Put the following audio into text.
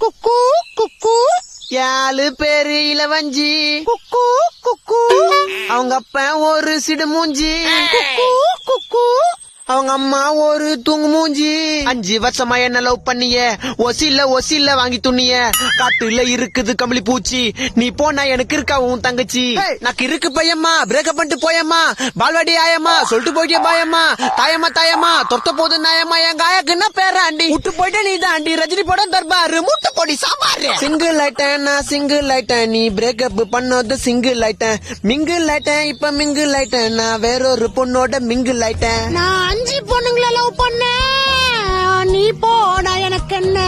குக்கு குக்கு 7 பேரு இளவஞ்சி குக்கு குக்கு அவங்க அப்பா ஒரு சிடுமூஞ்சி குக்கு குக்கு அவங்க அம்மா ஒரு தூங்கு மூஞ்சி 5 வருஷமா என்ன லவ் பண்ணிய ஒசில வாங்கி துண்ணிய காட்டுல இருக்குது கம்பளி பூச்சி நீ போனா எனக்கு இருக்கா உன் தங்கச்சி நான் இருக்கு பையம்மா பிரேக்கப் பண்ணிட்டு போயம்மா பால்வாடி ஆயம்மா சொல்லிட்டு போயிட்டே பாயம்மா தாயம்மா தொத்த போது நாயம்மா என் காயக்குன்னா பேராண்டி விட்டு போயிட்டே நீ தாண்டி ரஜினி படம் தர்பாரு மூட்டை பொடி சாம்பாரு சிங்கிள் ஆயிட்டேன் நான் சிங்கிள் ஆயிட்டேன் நீ பிரேக்கப் பண்ணது சிங்கிள் ஆயிட்டேன் மிங்கிள் ஆயிட்டேன் இப்ப மிங்கிள் ஆயிட்டேன் நான் வேறொரு பொண்ணோட மிங்கிள் ஆயிட்டேன் நான் 5 பொண்ணுங்களை லவ் பண்ண நீ போனா எனக்கு என்ன